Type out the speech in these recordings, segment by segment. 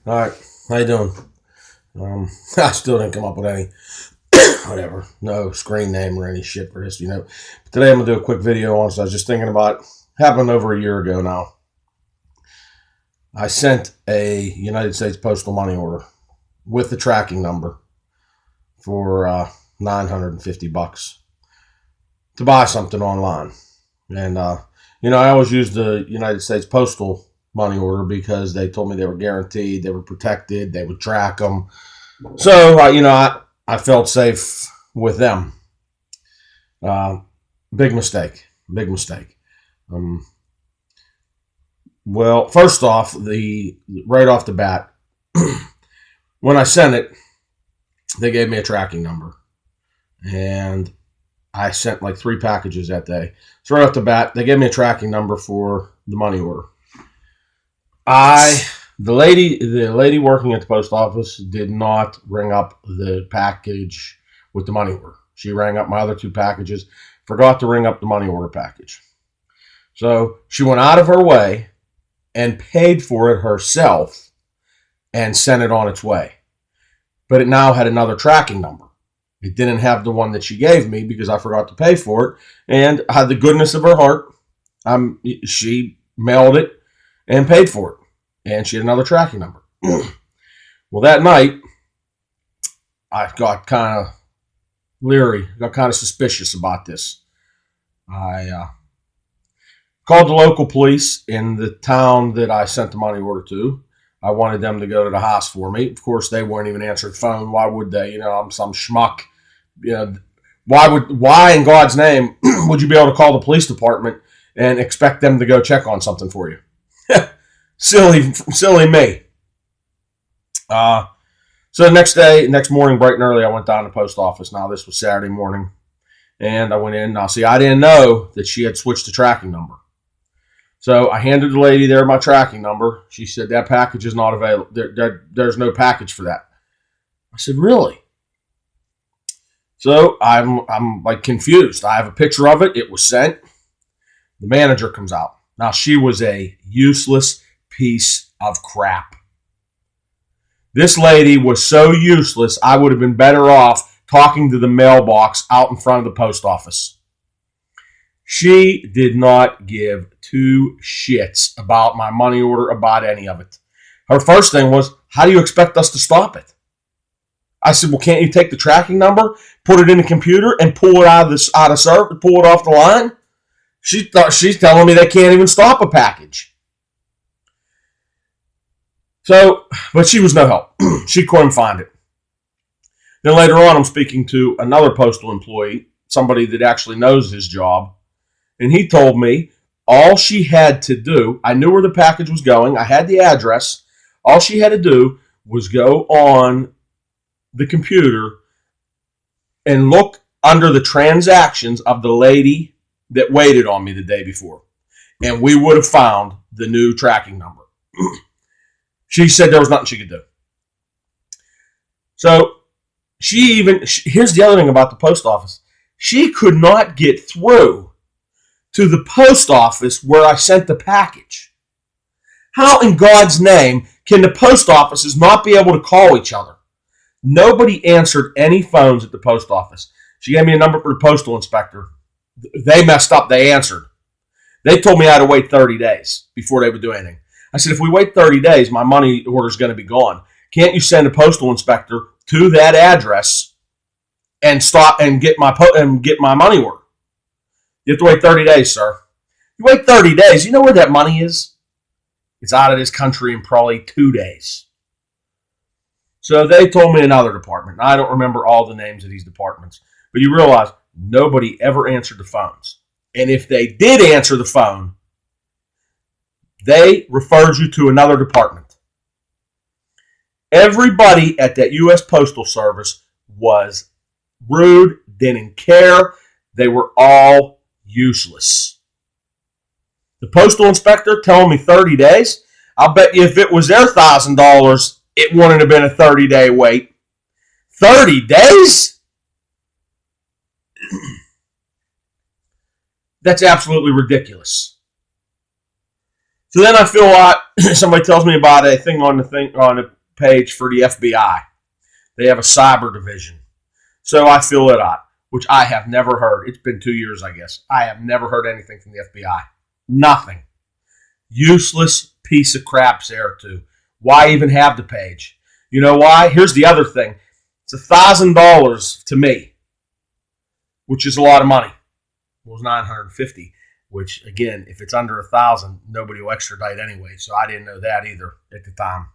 All right, how you doing? I still didn't come up with any, whatever, no screen name or any shit for this, But today I'm gonna do a quick video on. So I was just thinking about happened over a year ago now. I sent a United States postal money order with the tracking number for $950 to buy something online, and I always use the United States postal money order because they told me they were guaranteed, they were protected, they would track them. So, I felt safe with them. Big mistake. Big mistake. Well, first off, right off the bat, when I sent it, they gave me a tracking number. And I sent like 3 packages that day. So right off the bat, they gave me a tracking number for the money order. The lady working at the post office did not ring up the package with the money order. She rang up my other 2 packages, forgot to ring up the money order package. So she went out of her way and paid for it herself and sent it on its way. But it now had another tracking number. It didn't have the one that she gave me because I forgot to pay for it. And had the goodness of her heart, she mailed it and paid for it. And she had another tracking number. Well, that night, I got kind of leery, got kind of suspicious about this. I called the local police in the town that I sent the money order to. I wanted them to go to the house for me. Of course, they wouldn't even answer the phone. Why would they? I'm some schmuck. Why in God's name would you be able to call the police department and expect them to go check on something for you? Silly me. So the next morning, bright and early, I went down to the post office. Now, this was Saturday morning, and I went in. Now, see, I didn't know that she had switched the tracking number. So I handed the lady there my tracking number. She said, that package is not available. There's no package for that. I said, really? So I'm like confused. I have a picture of it. It was sent. The manager comes out. Now, she was a useless piece of crap. This lady was so useless, I would have been better off talking to the mailbox out in front of the post office. She did not give 2 shits about my money order, about any of it. Her first thing was, how do you expect us to stop it? I said, well, can't you take the tracking number, put it in the computer, and pull it out of service, pull it off the line? She's telling me they can't even stop a package. So, but she was no help. She couldn't find it. Then later on, I'm speaking to another postal employee, somebody that actually knows his job, and he told me all she had to do, I knew where the package was going, I had the address, all she had to do was go on the computer and look under the transactions of the lady that waited on me the day before, and we would have found the new tracking number. She said there was nothing she could do. So here's the other thing about the post office. She could not get through to the post office where I sent the package. How in God's name can the post offices not be able to call each other? Nobody answered any phones at the post office. She gave me a number for the postal inspector. They messed up. They answered. They told me I had to wait 30 days before they would do anything. I said, if we wait 30 days, my money order is going to be gone. Can't you send a postal inspector to that address and stop and get my money order? You have to wait 30 days, sir. You wait 30 days. You know where that money is? It's out of this country in probably 2 days. So they told me another department. I don't remember all the names of these departments. But you realize nobody ever answered the phones. And if they did answer the phone, they referred you to another department. Everybody at that U.S. Postal Service was rude, didn't care. They were all useless. The postal inspector telling me 30 days. I'll bet you if it was their $1,000, it wouldn't have been a 30-day wait. 30 days? That's absolutely ridiculous. So then I feel somebody tells me about a thing on page for the FBI. They have a cyber division. So I fill it out, which I have never heard. It's been 2 years, I guess. I have never heard anything from the FBI. Nothing. Useless piece of crap's there too. Why even have the page? You know why? Here's the other thing. It's $1,000 to me, which is a lot of money. It was $950, which again, if it's under $1,000, nobody will extradite anyway. So I didn't know that either at the time.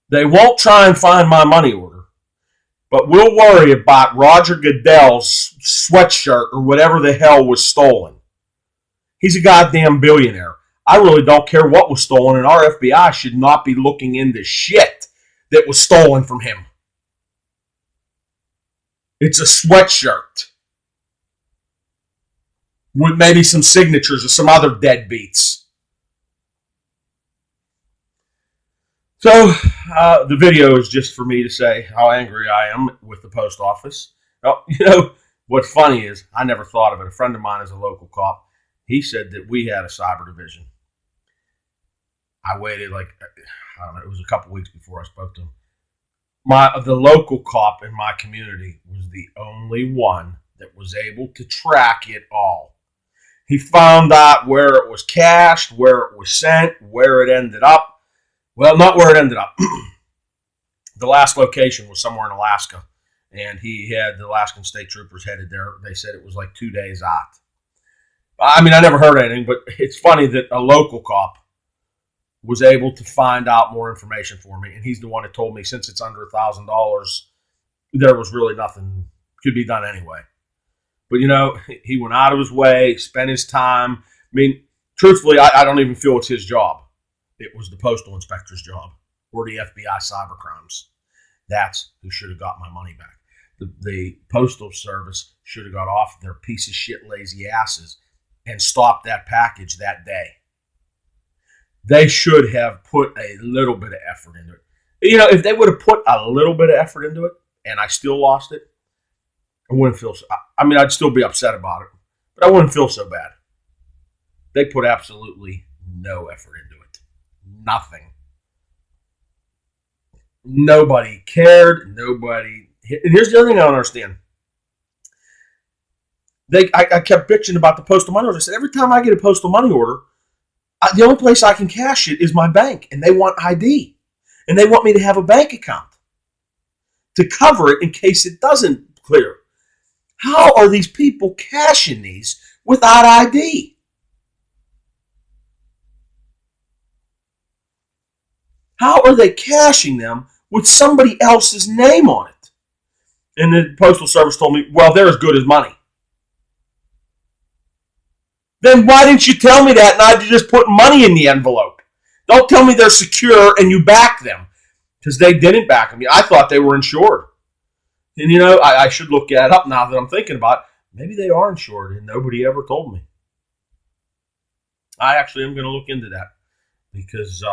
They won't try and find my money order, but we'll worry about Roger Goodell's sweatshirt or whatever the hell was stolen. He's a goddamn billionaire. I really don't care what was stolen, and our FBI should not be looking into shit that was stolen from him. It's a sweatshirt with maybe some signatures of some other deadbeats. So the video is just for me to say how angry I am with the post office. Oh, you know, what's funny is I never thought of it. A friend of mine is a local cop. He said that we had a cyber division. I waited I don't know, it was a couple weeks before I spoke to him. The local cop in my community was the only one that was able to track it all. He found out where it was cached, where it was sent, where it ended up. Well, not where it ended up. The last location was somewhere in Alaska, and he had the Alaskan state troopers headed there. They said it was like 2 days out. I mean, I never heard anything, but it's funny that a local cop was able to find out more information for me, and he's the one that told me since it's under $1,000, there was really nothing could be done anyway. But, you know, he went out of his way, spent his time. I mean, truthfully, I don't even feel it's his job. It was the postal inspector's job or the FBI cyber crimes. That's who should have got my money back. The postal service should have got off their piece of shit lazy asses and stopped that package that day. They should have put a little bit of effort into it. You know, if they would have put a little bit of effort into it and I still lost it, I wouldn't feel so. I mean, I'd still be upset about it, but I wouldn't feel so bad. They put absolutely no effort into it. Nothing. Nobody cared. Nobody. And here's the other thing I don't understand. I kept bitching about the postal money order. I said, every time I get a postal money order, the only place I can cash it is my bank, and they want ID. And they want me to have a bank account to cover it in case it doesn't clear. How are these people cashing these without ID? How are they cashing them with somebody else's name on it? And the Postal Service told me, well, they're as good as money. Then why didn't you tell me that and I just put money in the envelope? Don't tell me they're secure and you back them. Because they didn't back them. I thought they were insured. And, you know, I should look that up now that I'm thinking about it. Maybe they are insured and nobody ever told me. I actually am going to look into that. Because,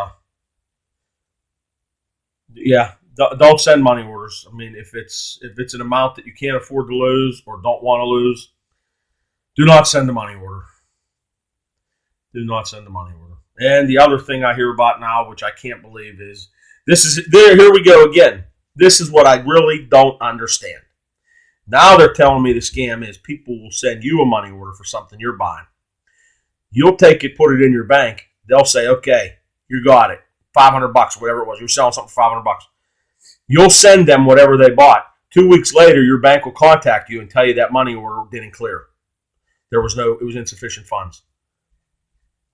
yeah, don't send money orders. I mean, if it's an amount that you can't afford to lose or don't want to lose, do not send a money order. Do not send a money order. And the other thing I hear about now, which I can't believe, is here we go again. This is what I really don't understand. Now they're telling me the scam is people will send you a money order for something you're buying. You'll take it, put it in your bank. They'll say, okay, you got it. $500, whatever it was. You're selling something for $500. You'll send them whatever they bought. 2 weeks later, your bank will contact you and tell you that money order didn't clear. It was insufficient funds.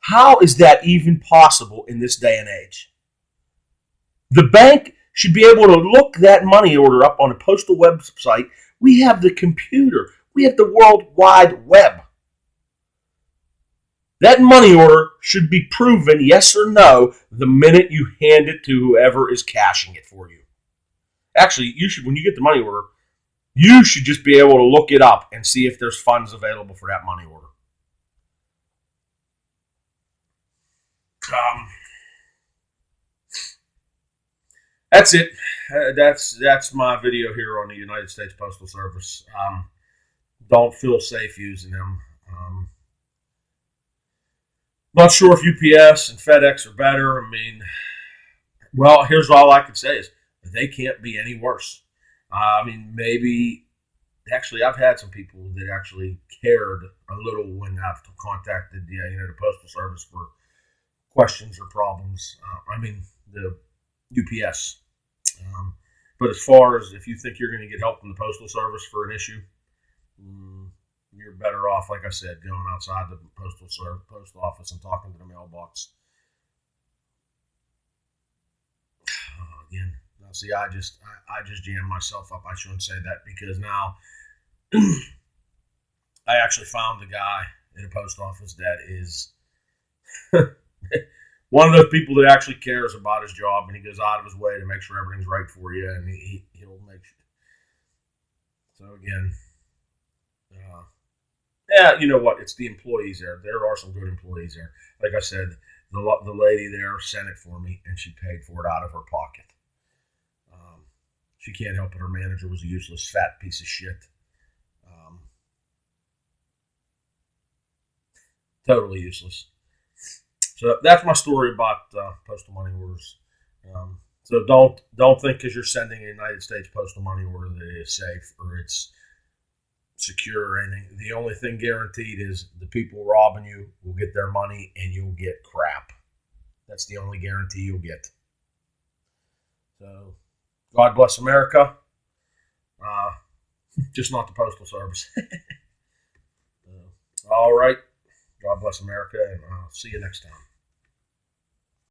How is that even possible in this day and age? The bank should be able to look that money order up on a postal website. We have the computer. We have the World Wide Web. That money order should be proven yes or no the minute you hand it to whoever is cashing it for you. Actually, when you get the money order, you should just be able to look it up and see if there's funds available for that money order. That's it. That's my video here on the United States Postal Service. Don't feel safe using them. Not sure if UPS and FedEx are better. I mean, Well, here's all I can say is they can't be any worse. I mean, maybe actually I've had some people that actually cared a little when I've contacted the postal service for questions or problems. I mean the UPS. Um, but as far as if you think you're going to get help from the postal service for an issue, you're better off, like I said, going outside the post office and talking to the mailbox. Again, now see, I just jammed myself up. I shouldn't say that because now I actually found a guy in a post office that is one of those people that actually cares about his job, and he goes out of his way to make sure everything's right for you, and he'll make sure. So again, uh, yeah, you know what? It's the employees there. There are some good employees there. Like I said, the lady there sent it for me, and she paid for it out of her pocket. Um, she can't help it. Her manager was a useless, fat piece of shit. Um, totally useless. So that's my story about postal money orders. So don't think because you're sending a United States postal money order that it's safe or it's secure or anything. The only thing guaranteed is the people robbing you will get their money and you'll get crap. That's the only guarantee you'll get. So God bless America. Uh, just not the postal service. All right. God bless America, and I'll see you next time.